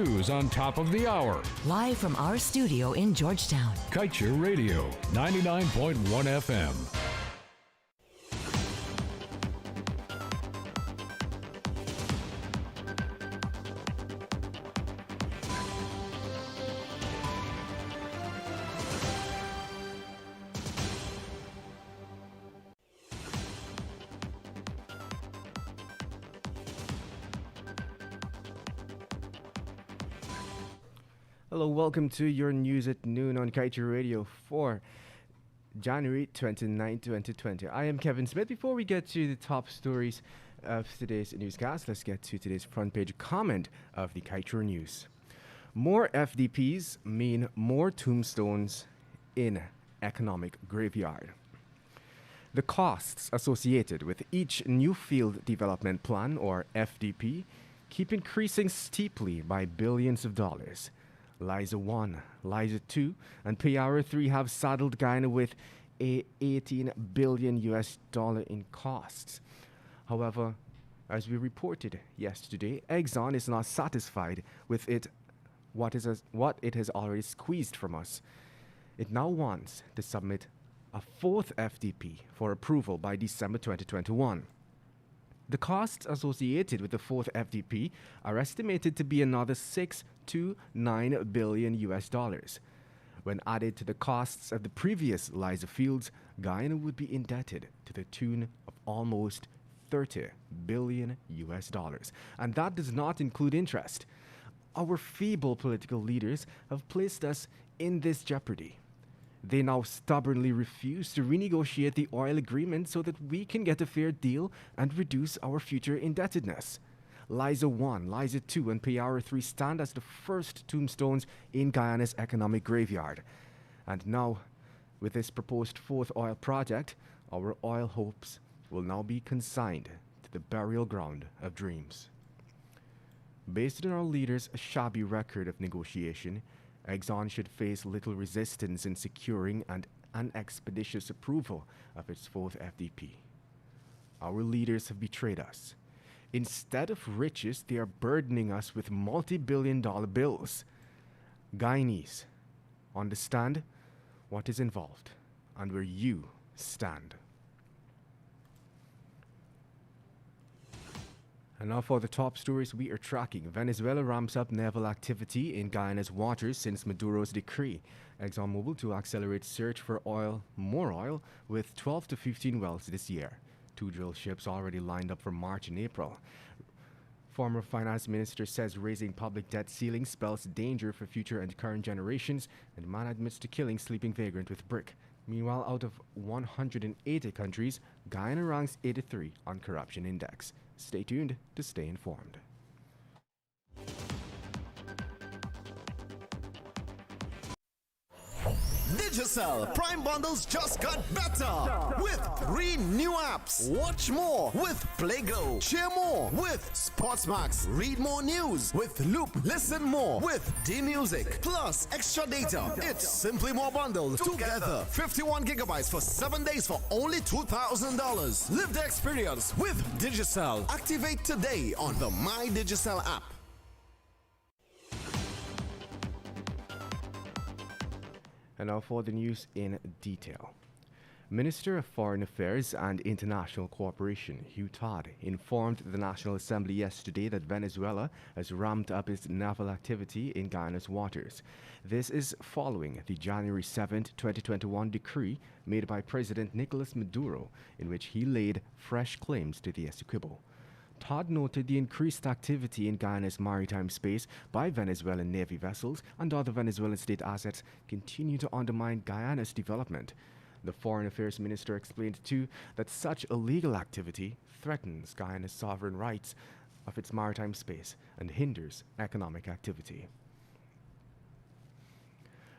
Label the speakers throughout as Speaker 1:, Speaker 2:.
Speaker 1: News on top of the hour.
Speaker 2: Live from our studio in Georgetown.
Speaker 1: Kaieteur Radio, 99.1 FM.
Speaker 3: Hello, welcome to your news at noon on Kaieteur Radio for January 29, 2020. I am Kevin Smith. Before we get to the top stories of today's newscast, let's get to today's front page comment of the Kaieteur News. More FDPs mean more tombstones in economic graveyard. The costs associated with each new field development plan, or FDP, keep increasing steeply by billions of dollars. Liza 1, Liza 2, and Kaieteur 3 have saddled Guyana with a $18 billion in costs. However, as we reported yesterday, Exxon is not satisfied with what it has already squeezed from us. It now wants to submit a fourth FDP for approval by December 2021. The costs associated with the fourth FDP are estimated to be another $6 to $9 billion. When added to the costs of the previous Liza fields, Guyana would be indebted to the tune of almost $30 billion. And that does not include interest. Our feeble political leaders have placed us in this jeopardy. They now stubbornly refuse to renegotiate the oil agreement so that we can get a fair deal and reduce our future indebtedness. Liza 1, Liza 2, and Kaieteur 3 stand as the first tombstones in Guyana's economic graveyard. And now, with this proposed fourth oil project, our oil hopes will now be consigned to the burial ground of dreams. Based on our leaders' shabby record of negotiation, Exxon should face little resistance in securing an expeditious approval of its fourth FDP. Our leaders have betrayed us. Instead of riches, they are burdening us with multi-billion-dollar bills. Guyanese, understand what is involved and where you stand. And now for the top stories we are tracking. Venezuela ramps up naval activity in Guyana's waters since Maduro's decree. ExxonMobil to accelerate search for more oil, with 12 to 15 wells this year. 2 drill ships already lined up for March and April. Former finance minister says raising public debt ceiling spells danger for future and current generations, and man admits to killing sleeping vagrant with brick. Meanwhile, out of 180 countries, Guyana ranks 83 on corruption index. Stay tuned to stay informed.
Speaker 4: Digicel Prime Bundles just got better with 3 new apps. Watch more with PlayGo. Cheer more with Sportsmax. Read more news with Loop. Listen more with D-Music. Plus extra data. It's simply more bundled together. 51 gigabytes for 7 days for only $2,000. Live the experience with Digicel. Activate today on the My Digicel app.
Speaker 3: And now for the news in detail. Minister of Foreign Affairs and International Cooperation, Hugh Todd, informed the National Assembly yesterday that Venezuela has ramped up its naval activity in Guyana's waters. This is following the January 7, 2021 decree made by President Nicolas Maduro, in which he laid fresh claims to the Essequibo. Todd noted the increased activity in Guyana's maritime space by Venezuelan Navy vessels and other Venezuelan state assets continue to undermine Guyana's development. The Foreign Affairs Minister explained too that such illegal activity threatens Guyana's sovereign rights of its maritime space and hinders economic activity.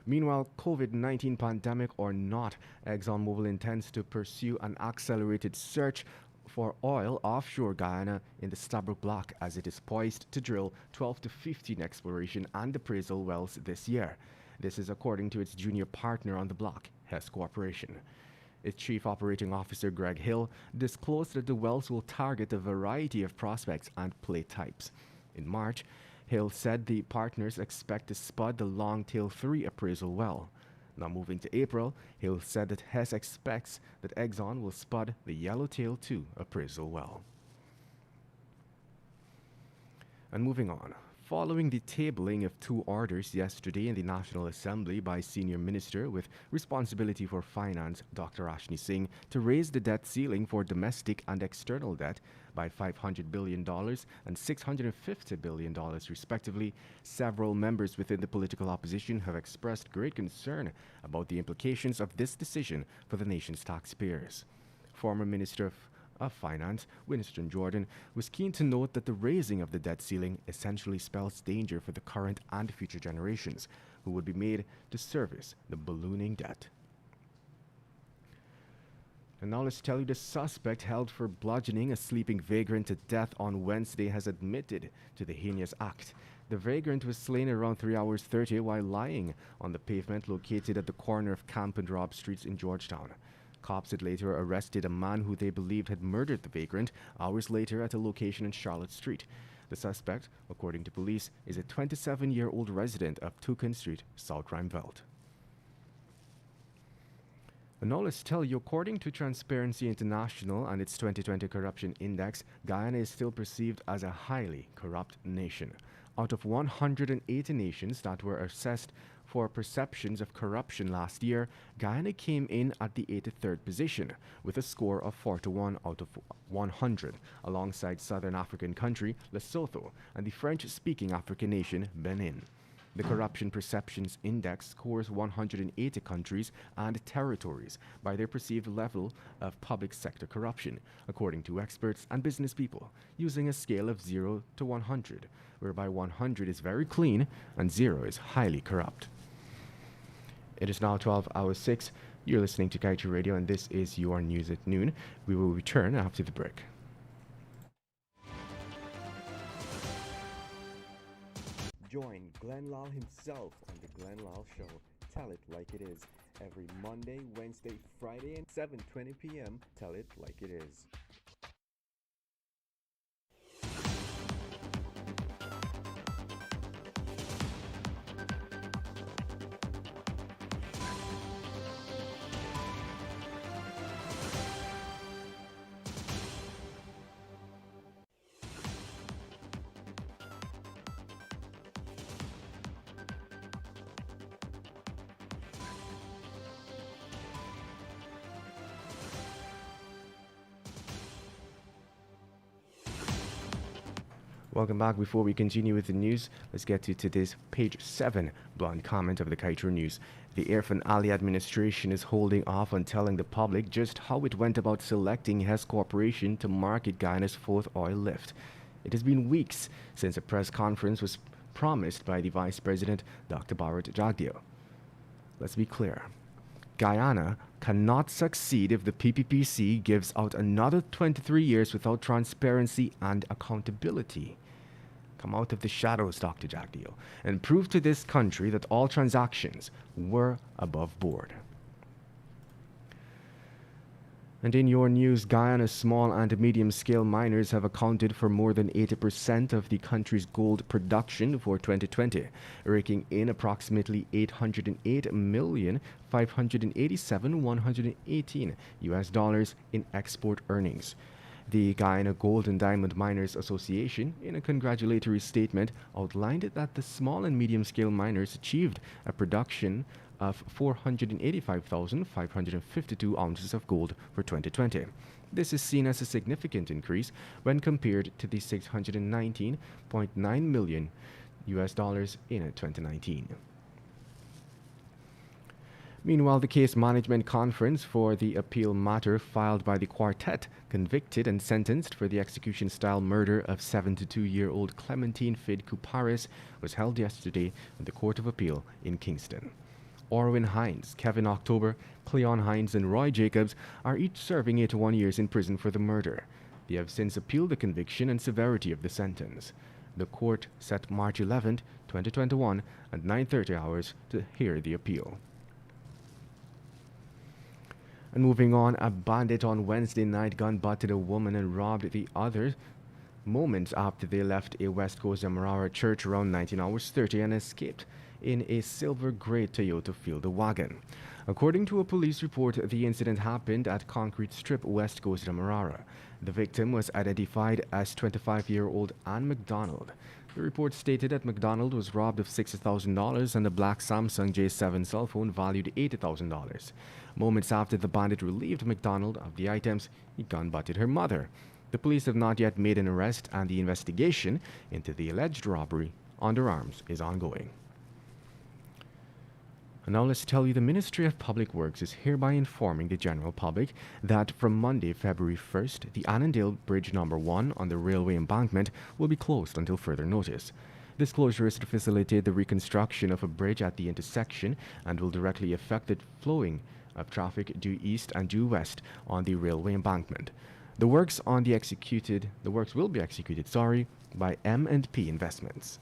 Speaker 3: Meanwhile, COVID-19 pandemic or not, ExxonMobil intends to pursue an accelerated search for oil offshore Guyana in the Stabroek Block as it is poised to drill 12 to 15 exploration and appraisal wells this year. This is according to its junior partner on the block, Hess Corporation. Its Chief Operating Officer Greg Hill disclosed that the wells will target a variety of prospects and play types. In March, Hill said the partners expect to spud the Longtail 3 appraisal well. Now moving to April, Hill said that Hess expects that Exxon will spud the Yellowtail 2 appraisal well. And moving on. Following the tabling of 2 orders yesterday in the National Assembly by Senior Minister with responsibility for finance, Dr. Ashni Singh, to raise the debt ceiling for domestic and external debt by $500 billion and $650 billion respectively, several members within the political opposition have expressed great concern about the implications of this decision for the nation's taxpayers. Former Minister of Finance, Winston Jordan, was keen to note that the raising of the debt ceiling essentially spells danger for the current and future generations, who would be made to service the ballooning debt. And now let's tell you the suspect held for bludgeoning a sleeping vagrant to death on Wednesday has admitted to the heinous act. The vagrant was slain around 3 hours 30 while lying on the pavement located at the corner of Camp and Robb Streets in Georgetown. Cops had later arrested a man who they believed had murdered the vagrant hours later at a location in Charlotte Street. The suspect, according to police, is a 27-year-old resident of Toucan Street, South Rheinveld. And now let's tell you, according to Transparency International and its 2020 Corruption Index, Guyana is still perceived as a highly corrupt nation. Out of 180 nations that were assessed for perceptions of corruption last year, Guyana came in at the 83rd position with a score of 41 out of 100, alongside southern African country Lesotho and the French-speaking African nation Benin. The Corruption Perceptions Index scores 180 countries and territories by their perceived level of public sector corruption, according to experts and business people, using a scale of 0 to 100, whereby 100 is very clean and 0 is highly corrupt. It is now 12 hours 6. You're listening to Kaieteur Radio, and this is your news at noon. We will return after the break. Join Glenn Lal himself on the Glenn Lal Show. Tell it like it is. Every Monday, Wednesday, Friday, and 7:20 p.m. Tell it like it is. Welcome back. Before we continue with the news, let's get to today's page 7 blonde comment of the Kaieteur News. The Irfan Ali administration is holding off on telling the public just how it went about selecting Hess Corporation to market Guyana's 4th oil lift. It has been weeks since a press conference was promised by the Vice President, Dr. Bharat Jagdeo. Let's be clear. Guyana cannot succeed if the PPPC gives out another 23 years without transparency and accountability. Come out of the shadows, Dr. Jagdeo, and prove to this country that all transactions were above board. And in your news, Guyana's small and medium-scale miners have accounted for more than 80% of the country's gold production for 2020, raking in approximately $808,587,118 in export earnings. The Guyana Gold and Diamond Miners Association, in a congratulatory statement, outlined that the small and medium-scale miners achieved a production of 485,552 ounces of gold for 2020. This is seen as a significant increase when compared to the $619.9 million in 2019. Meanwhile, the case management conference for the appeal matter filed by the quartet convicted and sentenced for the execution-style murder of 72-year-old Clementine Fid Couparis was held yesterday in the Court of Appeal in Kingston. Orwin Hines, Kevin October, Cleon Hines, and Roy Jacobs are each serving 81 years in prison for the murder. They have since appealed the conviction and severity of the sentence. The court set March 11, 2021 at 9:30 hours to hear the appeal. And moving on, a bandit on Wednesday night gun-butted a woman and robbed the other moments after they left a West Coast Demerara church around 19 hours 30 and escaped in a silver grey Toyota Fielder wagon. According to a police report, the incident happened at Concrete Strip, West Coast Demerara. The victim was identified as 25-year-old Ann McDonald. The report stated that McDonald was robbed of $60,000 and a black Samsung J7 cell phone valued $80,000. Moments after the bandit relieved McDonald of the items, he gun-butted her mother. The police have not yet made an arrest, and the investigation into the alleged robbery under arms is ongoing. And now let's tell you the Ministry of Public Works is hereby informing the general public that from Monday, February 1st, the Annandale Bridge number 1 on the railway embankment will be closed until further notice. This closure is to facilitate the reconstruction of a bridge at the intersection and will directly affect the flowing of traffic due east and due west on the railway embankment. The works will be executed, by M&P Investments.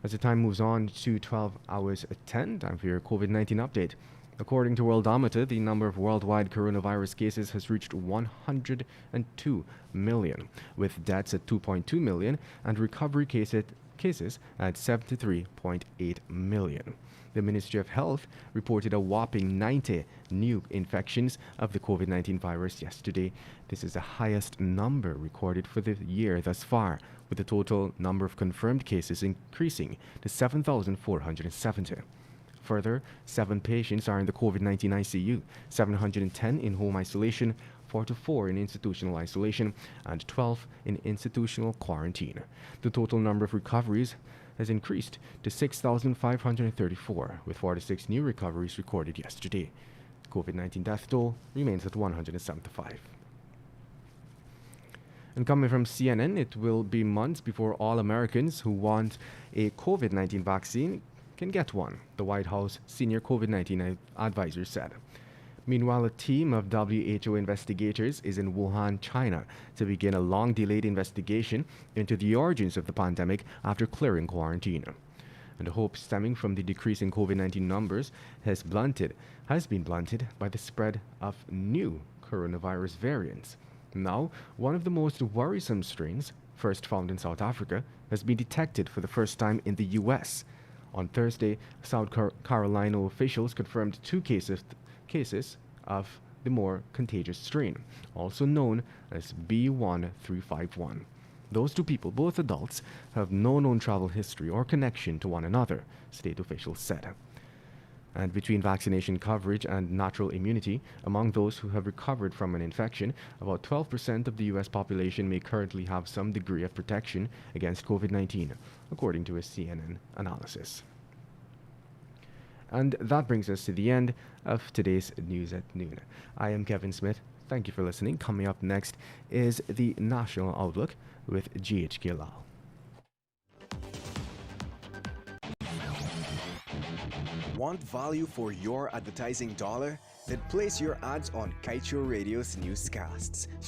Speaker 3: As the time moves on to 12 hours at 10, time for your COVID-19 update. According to Worldometer, the number of worldwide coronavirus cases has reached 102 million, with deaths at 2.2 million and recovery cases at 73.8 million. The Ministry of Health reported a whopping 90 new infections of the COVID-19 virus yesterday. This is the highest number recorded for the year thus far, with the total number of confirmed cases increasing to 7,470. Further, 7 patients are in the COVID-19 ICU, 710 in home isolation, 44 in institutional isolation, and 12 in institutional quarantine. The total number of recoveries has increased to 6,534, with 46 new recoveries recorded yesterday. COVID-19 death toll remains at 175. And coming from CNN, it will be months before all Americans who want a COVID-19 vaccine can get one, the White House senior COVID-19 advisor said. Meanwhile, a team of WHO investigators is in Wuhan, China, to begin a long-delayed investigation into the origins of the pandemic after clearing quarantine. And the hope stemming from the decrease in COVID-19 numbers has been blunted by the spread of new coronavirus variants. Now, one of the most worrisome strains, first found in South Africa, has been detected for the first time in the U.S. On Thursday, South Carolina officials confirmed 2 cases of the more contagious strain, also known as B1351. Those 2 people, both adults, have no known travel history or connection to one another, state officials said. And between vaccination coverage and natural immunity, among those who have recovered from an infection, about 12% of the U.S. population may currently have some degree of protection against COVID-19, according to a CNN analysis. And that brings us to the end of today's News at Noon. I am Kevin Smith. Thank you for listening. Coming up next is the National Outlook with GHK Lal.
Speaker 5: Want value for your advertising dollar? Then place your ads on Kaieteur Radio's newscasts.